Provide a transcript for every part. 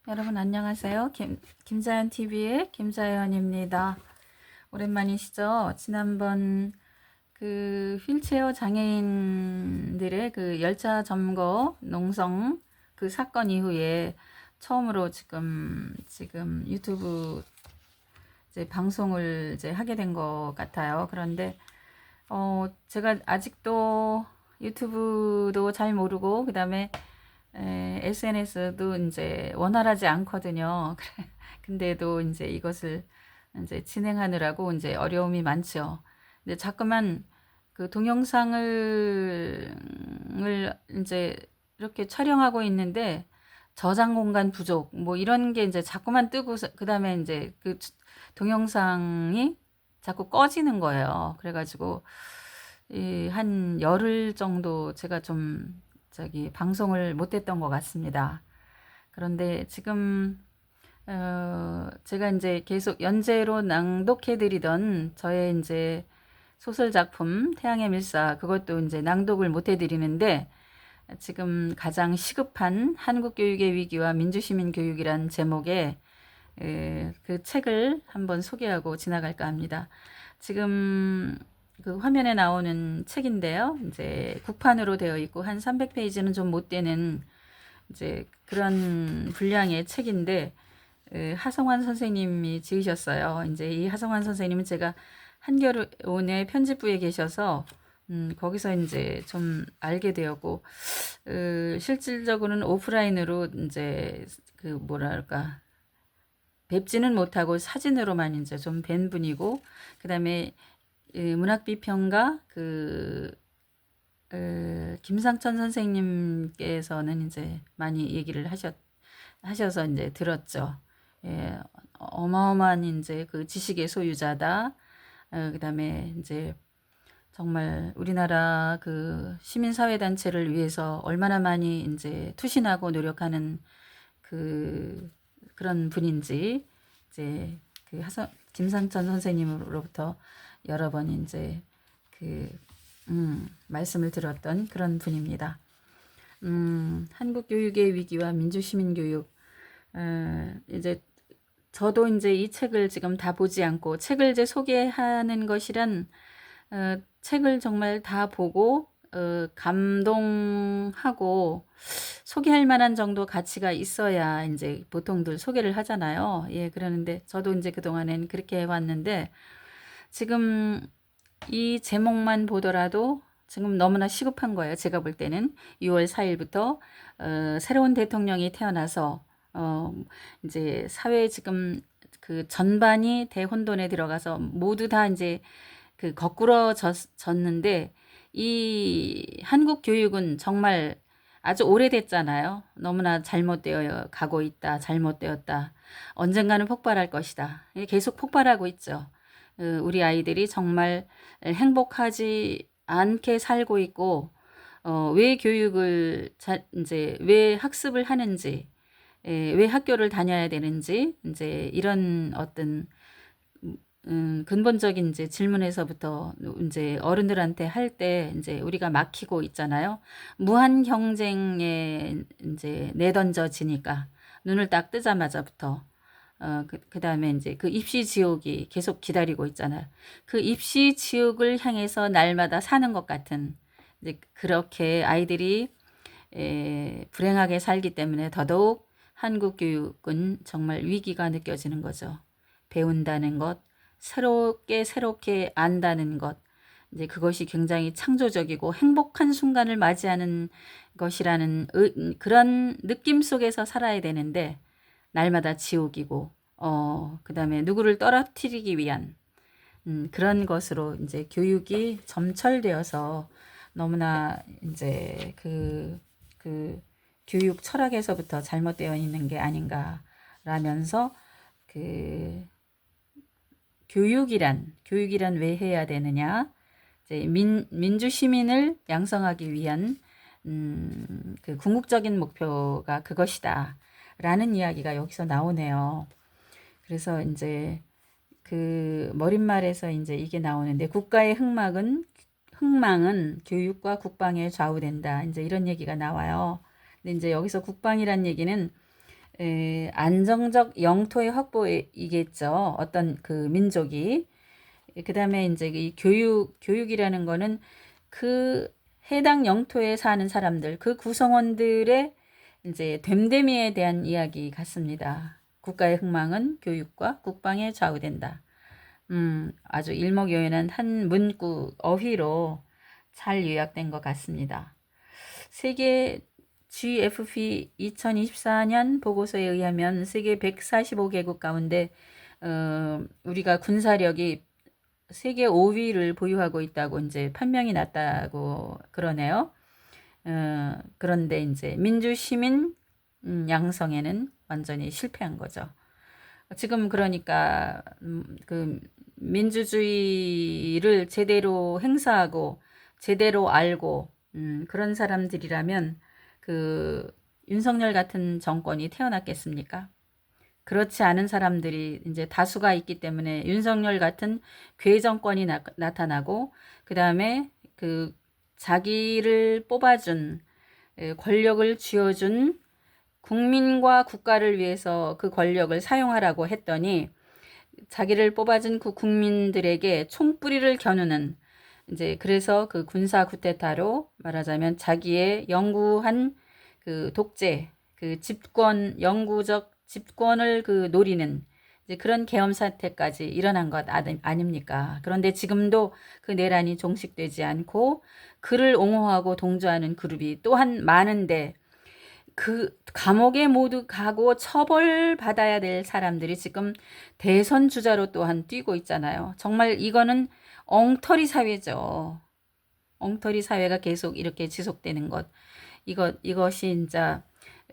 여러분 안녕하세요. 김자연 TV의 김자연입니다. 오랜만이시죠? 지난번 그 휠체어 장애인들의 그 열차 점거 농성 그 사건 이후에 처음으로 지금 유튜브 이제 방송을 이제 하게 된 것 같아요. 그런데 제가 아직도 유튜브도 잘 모르고 그다음에 SNS도 이제 원활하지 않거든요. 근데도 이제 이것을 이제 진행하느라고 이제 어려움이 많죠. 근데 자꾸만 그 동영상을 이제 이렇게 촬영하고 있는데 저장 공간 부족 뭐 이런 게 이제 자꾸만 뜨고 그다음에 이제 그 동영상이 자꾸 꺼지는 거예요. 그래가지고 한 열흘 정도 제가 좀 방송을 못했던 것 같습니다. 그런데 지금 제가 이제 계속 연재로 낭독해드리던 저의 이제 소설 작품 태양의 밀사 그것도 이제 낭독을 못해드리는데 지금 가장 시급한 한국 교육의 위기와 민주시민 교육이란 제목의 그 책을 한번 소개하고 지나갈까 합니다. 지금 그 화면에 나오는 책인데요. 이제 국판으로 되어 있고 한 300페이지는 좀 못 되는 이제 그런 분량의 책인데 하성환 선생님이 지으셨어요. 이제 이 하성환 선생님은 제가 한겨레온의 편집부에 계셔서 거기서 이제 좀 알게 되었고 실질적으로는 오프라인으로 이제 그 뭐랄까 뵙지는 못하고 사진으로만 이제 좀 뵌 분이고 그다음에 문학비평가 김상천 선생님께서는 이제 많이 얘기를 하셔서 이제 들었죠. 예, 어마어마한 이제 그 지식의 소유자다. 그다음에 이제 정말 우리나라 그 시민사회단체를 위해서 얼마나 많이 이제 투신하고 노력하는 그런 분인지 이제 김상천 선생님으로부터 여러 번 이제 그 말씀을 들었던 그런 분입니다. 한국 교육의 위기와 민주시민 교육. 이제 저도 이제 이 책을 지금 다 보지 않고 책을 이제 소개하는 것이란 책을 정말 다 보고 감동하고 소개할 만한 정도 가치가 있어야 이제 보통들 소개를 하잖아요. 예, 그러는데 저도 이제 그동안엔 그렇게 해왔는데 지금 이 제목만 보더라도 지금 너무나 시급한 거예요. 제가 볼 때는 6월 4일부터 새로운 대통령이 태어나서 이제 사회 지금 그 전반이 대혼돈에 들어가서 모두 다 이제 그 거꾸로 졌는데 이 한국 교육은 정말 아주 오래됐잖아요. 너무나 잘못되어 가고 있다. 잘못되었다. 언젠가는 폭발할 것이다. 계속 폭발하고 있죠. 우리 아이들이 정말 행복하지 않게 살고 있고 왜 교육을 이제 왜 학습을 하는지 왜 학교를 다녀야 되는지 이제 이런 어떤 근본적인 이제 질문에서부터 이제 어른들한테 할 때 이제 우리가 막히고 있잖아요. 무한 경쟁에 이제 내던져지니까 눈을 딱 뜨자마자부터 그다음에 이제 그 입시 지옥이 계속 기다리고 있잖아요. 그 입시 지옥을 향해서 날마다 사는 것 같은 이제 그렇게 아이들이 불행하게 살기 때문에 더더욱 한국 교육은 정말 위기가 느껴지는 거죠. 배운다는 것, 새롭게 안다는 것, 이제 그것이 굉장히 창조적이고 행복한 순간을 맞이하는 것이라는 그런 느낌 속에서 살아야 되는데 날마다 지옥이고, 그 다음에 누구를 떨어뜨리기 위한 그런 것으로 이제 교육이 점철되어서 너무나 이제 그 교육 철학에서부터 잘못되어 있는 게 아닌가라면서 그 교육이란 왜 해야 되느냐? 이제 민주 시민을 양성하기 위한 그 궁극적인 목표가 그것이다. 라는 이야기가 여기서 나오네요. 그래서 이제 그 머릿말에서 이제 이게 나오는데 국가의 흥망은 교육과 국방에 좌우된다. 이제 이런 얘기가 나와요. 근데 이제 여기서 국방이란 얘기는 안정적 영토의 확보이겠죠. 어떤 그 민족이. 그 다음에 이제 이 교육이라는 거는 그 해당 영토에 사는 사람들, 그 구성원들의 이제 됨됨이에 대한 이야기 같습니다. 국가의 흥망은 교육과 국방에 좌우된다. 아주 일목요연한 한 문구 어휘로 잘 요약된 것 같습니다. 세계 GFP 2024년 보고서에 의하면 세계 145개국 가운데 우리가 군사력이 세계 5위를 보유하고 있다고 이제 판명이 났다고 그러네요. 그런데 이제 민주시민 양성에는 완전히 실패한 거죠. 지금 그러니까 그 민주주의를 제대로 행사하고 제대로 알고 그런 사람들이라면 그 윤석열 같은 정권이 태어났겠습니까? 그렇지 않은 사람들이 이제 다수가 있기 때문에 윤석열 같은 괴 정권이 나타나고 그 다음에 그 자기를 뽑아준 권력을 쥐어준 국민과 국가를 위해서 그 권력을 사용하라고 했더니 자기를 뽑아준 그 국민들에게 총뿌리를 겨누는 이제 그래서 그 군사 쿠데타로 말하자면 자기의 영구한 그 독재, 그 집권 영구적 집권을 그 노리는 이제 그런 계엄 사태까지 일어난 것 아닙니까? 그런데 지금도 그 내란이 종식되지 않고 그를 옹호하고 동조하는 그룹이 또한 많은데 그 감옥에 모두 가고 처벌받아야 될 사람들이 지금 대선 주자로 또한 뛰고 있잖아요. 정말 이거는 엉터리 사회죠. 엉터리 사회가 계속 이렇게 지속되는 것. 이것이 진짜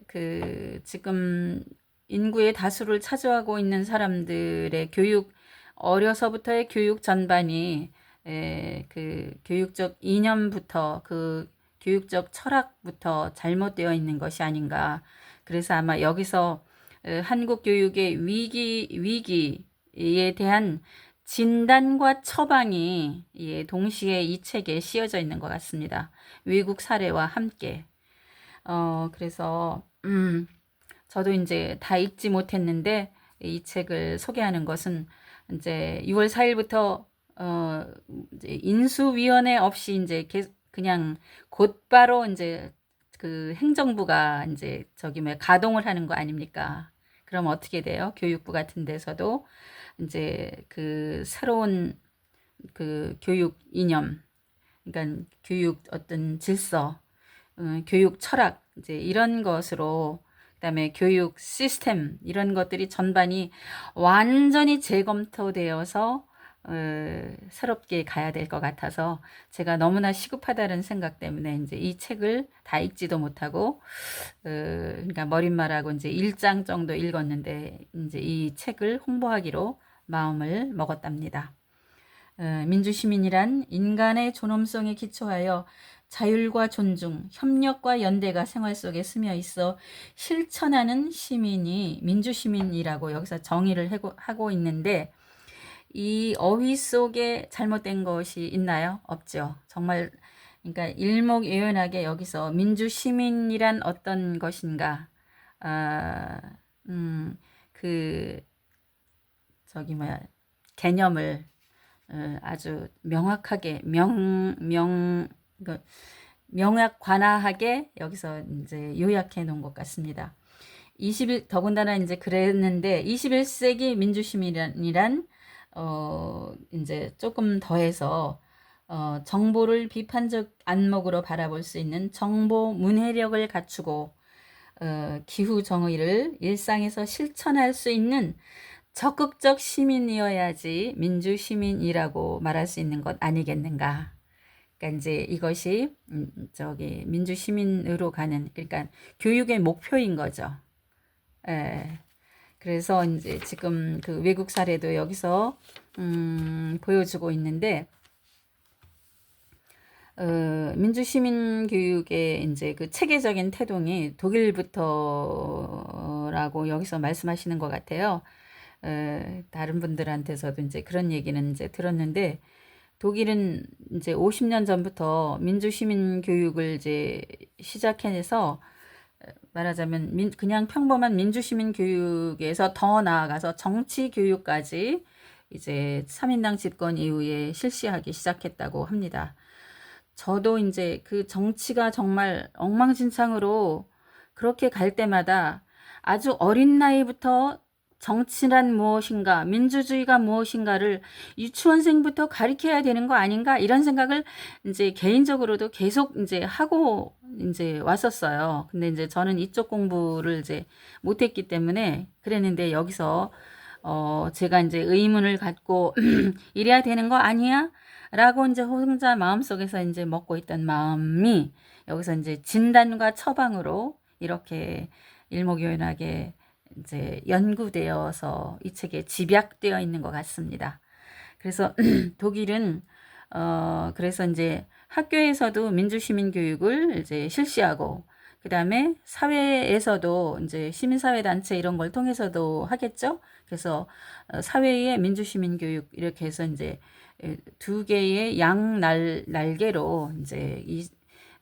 그 지금 인구의 다수를 차지하고 있는 사람들의 교육, 어려서부터의 교육 전반이 그 교육적 이념부터 그 교육적 철학부터 잘못되어 있는 것이 아닌가. 그래서 아마 여기서 한국 교육의 위기에 대한 진단과 처방이 동시에 이 책에 씌어져 있는 것 같습니다. 외국 사례와 함께. 그래서 저도 이제 다 읽지 못했는데 이 책을 소개하는 것은 이제 6월 4일부터 이제 인수위원회 없이 이제 그냥 곧바로 이제 그 행정부가 이제 저기 뭐 가동을 하는 거 아닙니까? 그럼 어떻게 돼요? 교육부 같은 데서도 이제 그 새로운 그 교육 이념, 그러니까 교육 어떤 질서, 교육 철학 이제 이런 것으로 그다음에 교육 시스템 이런 것들이 전반이 완전히 재검토되어서 새롭게 가야 될 것 같아서 제가 너무나 시급하다는 생각 때문에 이제 이 책을 다 읽지도 못하고 그러니까 머릿말하고 이제 1장 정도 읽었는데 이제 이 책을 홍보하기로 마음을 먹었답니다. 민주시민이란 인간의 존엄성에 기초하여 자율과 존중, 협력과 연대가 생활 속에 스며 있어 실천하는 시민이 민주시민이라고 여기서 정의를 하고 있는데 이 어휘 속에 잘못된 것이 있나요? 없죠. 정말 그러니까 일목요연하게 여기서 민주시민이란 어떤 것인가 그 저기 뭐야 개념을 아주 명확하게 명확관화하게 여기서 이제 요약해 놓은 것 같습니다. 더군다나 이제 그랬는데 21세기 민주시민이란 이제 조금 더해서 정보를 비판적 안목으로 바라볼 수 있는 정보 문해력을 갖추고 기후 정의를 일상에서 실천할 수 있는 적극적 시민이어야지 민주시민이라고 말할 수 있는 것 아니겠는가. 그러니까 이제 이것이 저기 민주시민으로 가는 그러니까 교육의 목표인 거죠. 예. 그래서 이제 지금 그 외국 사례도 여기서 보여주고 있는데 민주시민 교육의 이제 그 체계적인 태동이 독일부터라고 여기서 말씀하시는 것 같아요. 다른 분들한테서도 이제 그런 얘기는 이제 들었는데 독일은 이제 50년 전부터 민주시민 교육을 이제 시작해서 말하자면 그냥 평범한 민주시민 교육에서 더 나아가서 정치 교육까지 이제 3인당 집권 이후에 실시하기 시작했다고 합니다. 저도 이제 그 정치가 정말 엉망진창으로 그렇게 갈 때마다 아주 어린 나이부터 정치란 무엇인가, 민주주의가 무엇인가를 유치원생부터 가르쳐야 되는 거 아닌가 이런 생각을 이제 개인적으로도 계속 이제 하고 이제 왔었어요. 근데 이제 저는 이쪽 공부를 이제 못했기 때문에 그랬는데 여기서 제가 이제 의문을 갖고 이래야 되는 거 아니야? 라고 이제 혼자 마음속에서 이제 먹고 있던 마음이 여기서 이제 진단과 처방으로 이렇게 일목요연하게 이제 연구되어서 이 책에 집약되어 있는 것 같습니다. 그래서 독일은 그래서 이제 학교에서도 민주시민 교육을 이제 실시하고 그 다음에 사회에서도 이제 시민사회단체 이런 걸 통해서도 하겠죠. 그래서 사회의 민주시민 교육 이렇게 해서 이제 두 개의 날개로 이제 이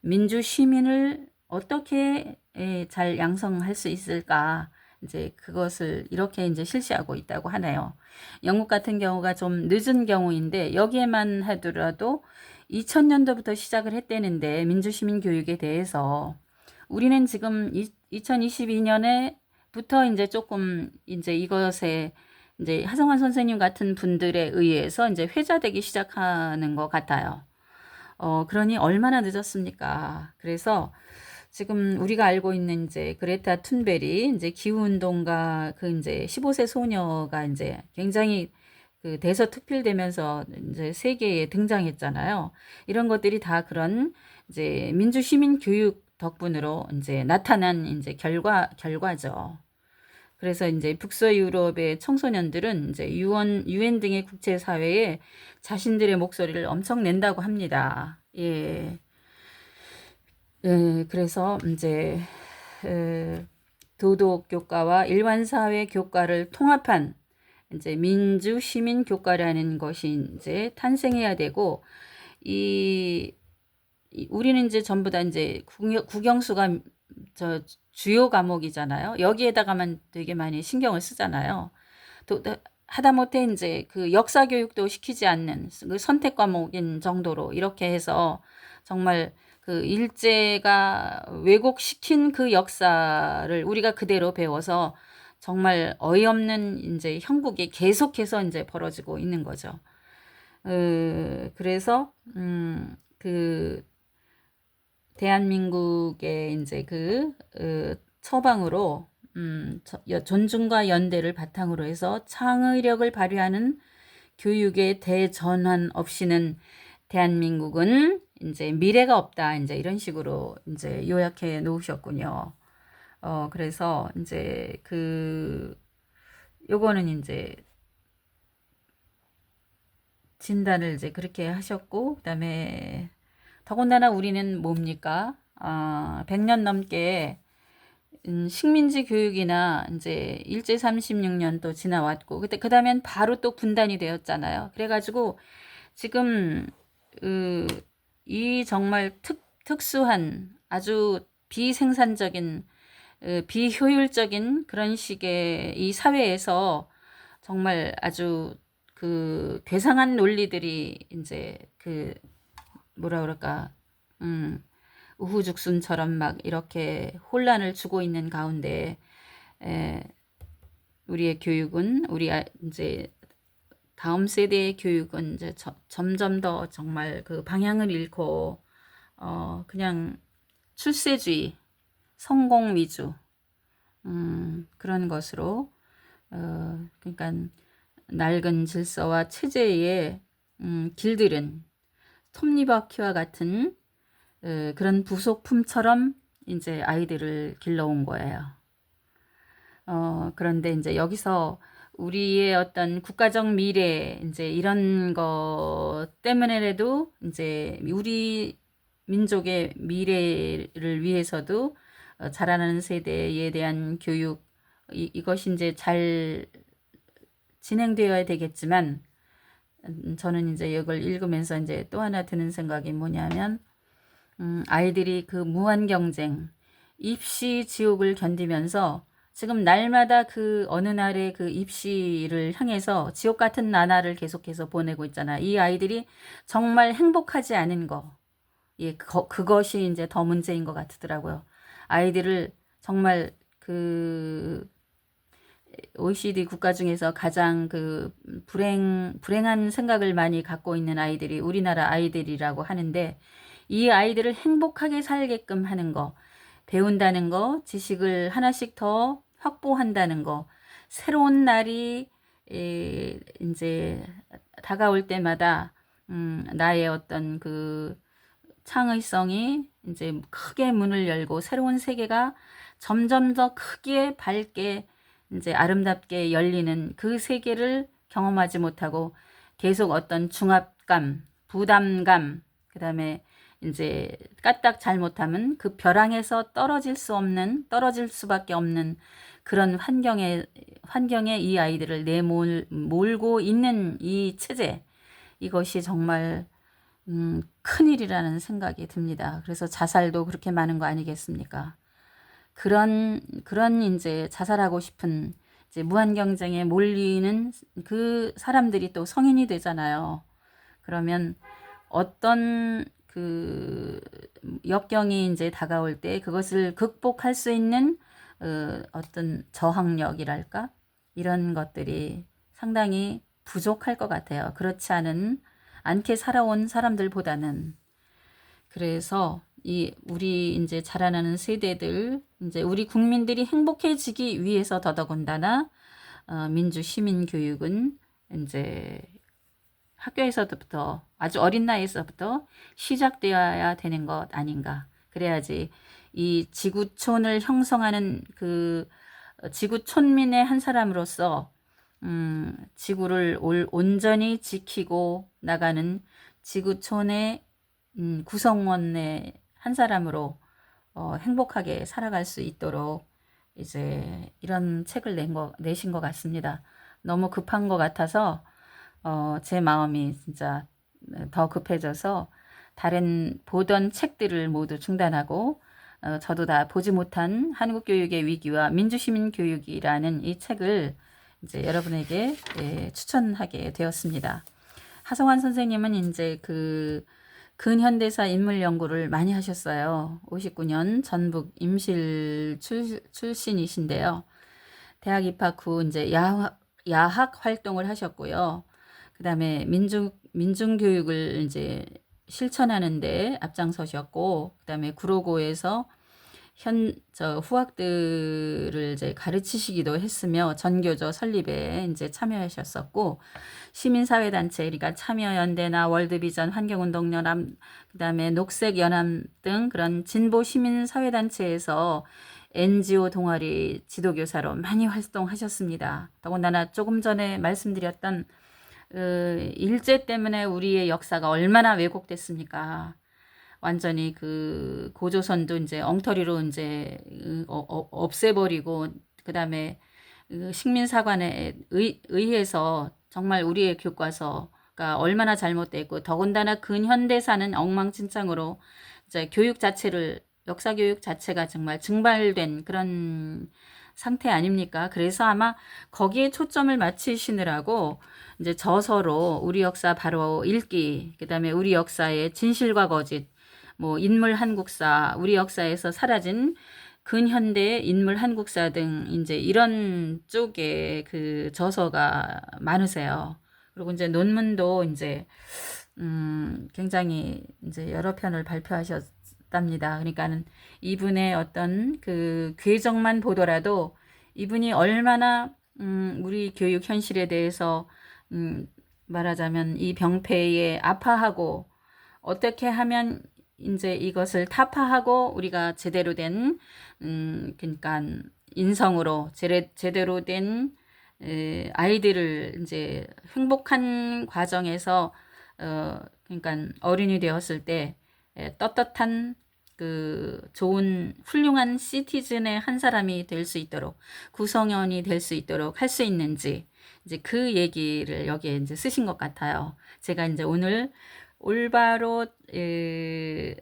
민주시민을 어떻게 잘 양성할 수 있을까 이제 그것을 이렇게 이제 실시하고 있다고 하네요. 영국 같은 경우가 좀 늦은 경우인데 여기에만 하더라도 2000년도부터 시작을 했다는데 민주시민 교육에 대해서 우리는 지금 2022년에부터 이제 조금 이제 이것에 이제 하성환 선생님 같은 분들에 의해서 이제 회자되기 시작하는 것 같아요. 그러니 얼마나 늦었습니까? 그래서 지금 우리가 알고 있는 이제 그레타 툰베리 이제 기후 운동가 그 이제 15세 소녀가 이제 굉장히 그 대서특필되면서 이제 세계에 등장했잖아요. 이런 것들이 다 그런 이제 민주 시민 교육 덕분으로 이제 나타난 이제 결과죠. 그래서 이제 북서 유럽의 청소년들은 이제 유엔 등의 국제 사회에 자신들의 목소리를 엄청 낸다고 합니다. 예. 그래서 이제 도덕 교과와 일반 사회 교과를 통합한 이제 민주 시민 교과라는 것이 이제 탄생해야 되고 우리는 이제 전부 다 이제 국영수가 저 주요 과목이잖아요. 여기에다가만 되게 많이 신경을 쓰잖아요. 하다못해 이제 그 역사 교육도 시키지 않는 그 선택 과목인 정도로 이렇게 해서 정말 그 일제가 왜곡시킨 그 역사를 우리가 그대로 배워서 정말 어이없는 이제 형국이 계속해서 이제 벌어지고 있는 거죠. 그래서 그 대한민국의 이제 그 처방으로 존중과 연대를 바탕으로 해서 창의력을 발휘하는 교육의 대전환 없이는 대한민국은 이제 미래가 없다. 이제 이런 식으로 이제 요약해 놓으셨군요. 그래서 이제 요거는 이제 진단을 이제 그렇게 하셨고, 그다음에 더군다나 우리는 뭡니까? 100년 넘게 식민지 교육이나 이제 일제 36년 또 지나왔고, 그 다음엔 바로 또 분단이 되었잖아요. 그래가지고 지금 이 정말 특수한 아주 비생산적인 비효율적인 그런 식의 이 사회에서 정말 아주 그 괴상한 논리들이 이제 그 뭐라 그럴까 우후죽순처럼 막 이렇게 혼란을 주고 있는 가운데 우리의 교육은 이제 다음 세대의 교육은 이제 점점 더 정말 그 방향을 잃고 그냥 출세주의, 성공 위주 그런 것으로 그러니까 낡은 질서와 체제의 길들은 톱니바퀴와 같은 그런 부속품처럼 이제 아이들을 길러온 거예요. 그런데 이제 여기서 우리의 어떤 국가적 미래 이제 이런 것 때문에라도 이제 우리 민족의 미래를 위해서도 자라나는 세대에 대한 교육 이것이 이제 잘 진행되어야 되겠지만 저는 이제 이걸 읽으면서 이제 또 하나 드는 생각이 뭐냐면 아이들이 그 무한 경쟁 입시 지옥을 견디면서 지금 날마다 그 어느 날의 그 입시를 향해서 지옥 같은 나날을 계속해서 보내고 있잖아. 이 아이들이 정말 행복하지 않은 거. 예, 그것이 이제 더 문제인 것 같더라고요. 아이들을 정말 그 OECD 국가 중에서 가장 그 불행한 생각을 많이 갖고 있는 아이들이 우리나라 아이들이라고 하는데, 이 아이들을 행복하게 살게끔 하는 거, 배운다는 거, 지식을 하나씩 더 확보한다는 거, 새로운 날이 이제 다가올 때마다 나의 어떤 그 창의성이 이제 크게 문을 열고 새로운 세계가 점점 더 크게 밝게 이제 아름답게 열리는 그 세계를 경험하지 못하고 계속 어떤 중압감, 부담감, 그다음에 이제 까딱 잘못하면 그 벼랑에서 떨어질 수밖에 없는 그런 환경에 이 아이들을 몰고 있는 이 체제, 이것이 정말 큰일이라는 생각이 듭니다. 그래서 자살도 그렇게 많은 거 아니겠습니까? 그런 이제 자살하고 싶은 이제 무한 경쟁에 몰리는 그 사람들이 또 성인이 되잖아요. 그러면 어떤 그 역경이 이제 다가올 때 그것을 극복할 수 있는 어떤 저항력이랄까? 이런 것들이 상당히 부족할 것 같아요. 그렇지 않게 살아온 사람들보다는. 그래서 우리 이제 자라나는 세대들, 이제 우리 국민들이 행복해지기 위해서 더더군다나 민주 시민 교육은 이제 학교에서부터 아주 어린 나이에서부터 시작되어야 되는 것 아닌가. 그래야지 이 지구촌을 형성하는 그 지구촌민의 한 사람으로서 지구를 온전히 지키고 나가는 지구촌의 구성원의 한 사람으로 행복하게 살아갈 수 있도록 이제 이런 책을 내신 것 같습니다. 너무 급한 것 같아서 제 마음이 진짜 더 급해져서 다른 보던 책들을 모두 중단하고 저도 다 보지 못한 한국교육의 위기와 민주시민교육이라는 이 책을 이제 여러분에게 추천하게 되었습니다. 하성환 선생님은 이제 그 근현대사 인물 연구를 많이 하셨어요. 59년 전북 임실 출신이신데요. 대학 입학 후 이제 야학 활동을 하셨고요. 그 다음에 민중교육을 이제 실천하는데 앞장서셨고, 그 다음에 구로고에서 후학들을 이제 가르치시기도 했으며 전교조 설립에 이제 참여하셨었고, 시민사회단체, 그러니까 참여연대나 월드비전, 환경운동연합, 그 다음에 녹색연합 등 그런 진보 시민사회단체에서 NGO 동아리 지도교사로 많이 활동하셨습니다. 더군다나 조금 전에 말씀드렸던 일제 때문에 우리의 역사가 얼마나 왜곡됐습니까? 완전히 그 고조선도 이제 엉터리로 이제 없애버리고, 그 다음에 식민사관에 의해서 정말 우리의 교과서가 얼마나 잘못됐고, 더군다나 근현대사는 엉망진창으로 이제 역사 교육 자체가 정말 증발된 그런 상태 아닙니까? 그래서 아마 거기에 초점을 맞추시느라고 이제 저서로 우리 역사 바로 읽기, 그 다음에 우리 역사의 진실과 거짓, 뭐 인물 한국사, 우리 역사에서 사라진 근현대 인물 한국사 등 이제 이런 쪽에 그 저서가 많으세요. 그리고 이제 논문도 이제 굉장히 이제 여러 편을 발표하셨답니다. 그러니까는 이분의 어떤 그 궤적만 보더라도 이분이 얼마나 우리 교육 현실에 대해서 말하자면 이 병폐에 아파하고 어떻게 하면 이제 이것을 타파하고 우리가 제대로 된 그러니까 인성으로 제대로 된 아이들을 이제 행복한 과정에서 그러니까 어른이 되었을 때 떳떳한 그 좋은 훌륭한 시티즌의 한 사람이 될 수 있도록, 구성원이 될 수 있도록 할 수 있는지, 이제 그 얘기를 여기에 이제 쓰신 것 같아요. 제가 이제 오늘 올바로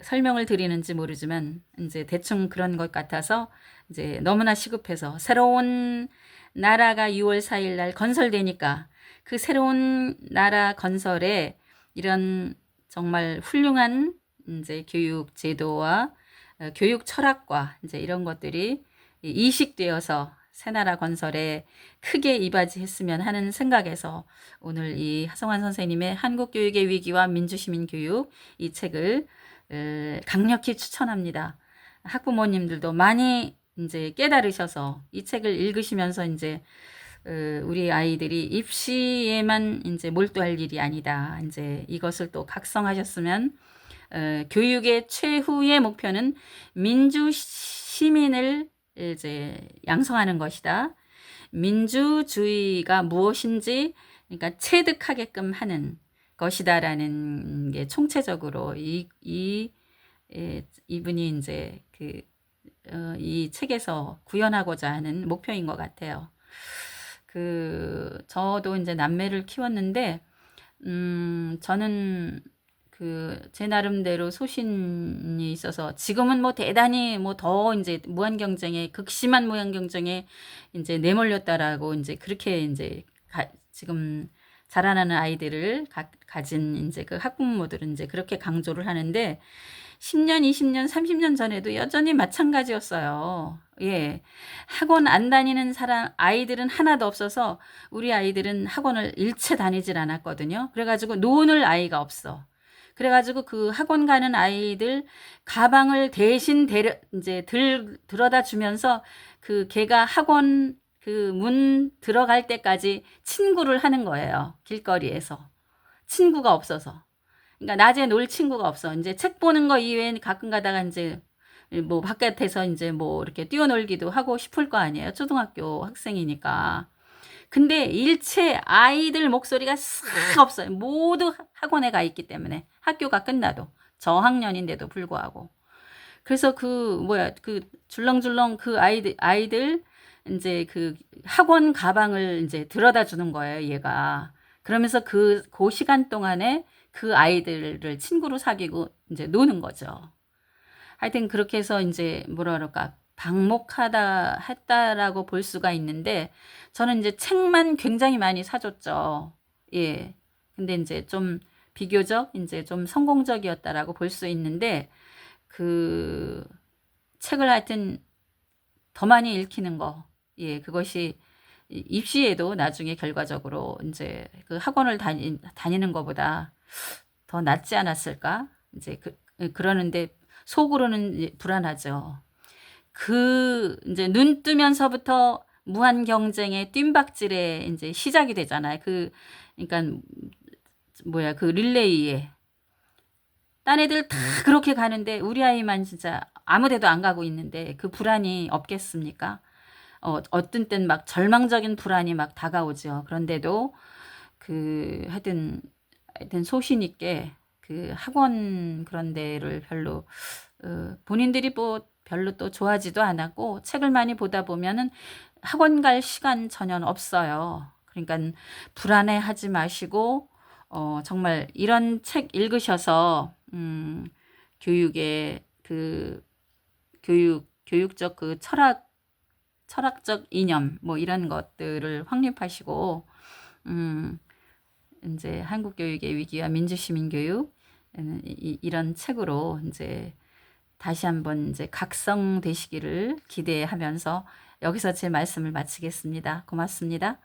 설명을 드리는지 모르지만 이제 대충 그런 것 같아서 이제 너무나 시급해서 새로운 나라가 6월 4일 날 건설되니까 그 새로운 나라 건설에 이런 정말 훌륭한 이제 교육 제도와 교육 철학과 이제 이런 것들이 이식되어서 새나라 건설에 크게 이바지했으면 하는 생각에서 오늘 이 하성환 선생님의 한국교육의 위기와 민주시민교육 이 책을 강력히 추천합니다. 학부모님들도 많이 이제 깨달으셔서 이 책을 읽으시면서 이제 우리 아이들이 입시에만 이제 몰두할 일이 아니다. 이제 이것을 또 각성하셨으면 교육의 최후의 목표는 민주 시민을 이제 양성하는 것이다. 민주주의가 무엇인지 그러니까 체득하게끔 하는 것이다라는 게 총체적으로 이분이 이제 이 책에서 구현하고자 하는 목표인 것 같아요. 저도 이제 남매를 키웠는데, 저는 제 나름대로 소신이 있어서 지금은 뭐 대단히 뭐 더 이제 무한 경쟁에 극심한 무한 경쟁에 이제 내몰렸다라고 이제 그렇게 이제 지금 자라나는 아이들을 가진 이제 그 학부모들은 이제 그렇게 강조를 하는데 10년, 20년, 30년 전에도 여전히 마찬가지였어요. 예. 학원 안 다니는 아이들은 하나도 없어서 우리 아이들은 학원을 일체 다니질 않았거든요. 그래가지고 노는 아이가 없어. 그래가지고 그 학원 가는 아이들 가방을 대신 들어다 주면서 걔가 학원 문 들어갈 때까지 친구를 하는 거예요. 길거리에서. 친구가 없어서. 그러니까 낮에 놀 친구가 없어. 이제 책 보는 거 이외엔 가끔 가다가 이제 뭐 바깥에서 이제 뭐 이렇게 뛰어놀기도 하고 싶을 거 아니에요. 초등학교 학생이니까. 근데 일체 아이들 목소리가 싹 없어요. 모두 학원에 가 있기 때문에 학교가 끝나도 저학년인데도 불구하고. 그래서 줄렁줄렁 아이들 이제 학원 가방을 이제 들어다 주는 거예요, 얘가. 그러면서 그 시간 동안에 그 아이들을 친구로 사귀고 이제 노는 거죠. 하여튼 그렇게 해서 이제 뭐라 그럴까 했다라고 볼 수가 있는데 저는 이제 책만 굉장히 많이 사줬죠. 예. 근데 이제 좀 비교적 이제 좀 성공적이었다라고 볼 수 있는데 책을 하여튼 더 많이 읽히는 거. 예, 그것이 입시에도 나중에 결과적으로 이제 학원을 다니는 것보다 더 낫지 않았을까? 이제 그러는데 속으로는 이제 불안하죠. 이제 눈 뜨면서부터 무한 경쟁의 뜀박질에 이제 시작이 되잖아요. 그러니까 릴레이에. 딴 애들 다 그렇게 가는데 우리 아이만 진짜 아무 데도 안 가고 있는데 그 불안이 없겠습니까? 어떤 땐 막 절망적인 불안이 막 다가오죠. 그런데도 하여튼 소신 있게 학원 그런 데를 별로 본인들이 뭐 별로 또 좋아하지도 않았고 책을 많이 보다 보면은 학원 갈 시간 전혀 없어요. 그러니까 불안해하지 마시고 정말 이런 책 읽으셔서 교육의 교육적 철학적 이념 뭐 이런 것들을 확립하시고 이제 한국 교육의 위기와 민주시민 교육 이런 책으로 이제 다시 한번 이제 각성되시기를 기대하면서 여기서 제 말씀을 마치겠습니다. 고맙습니다.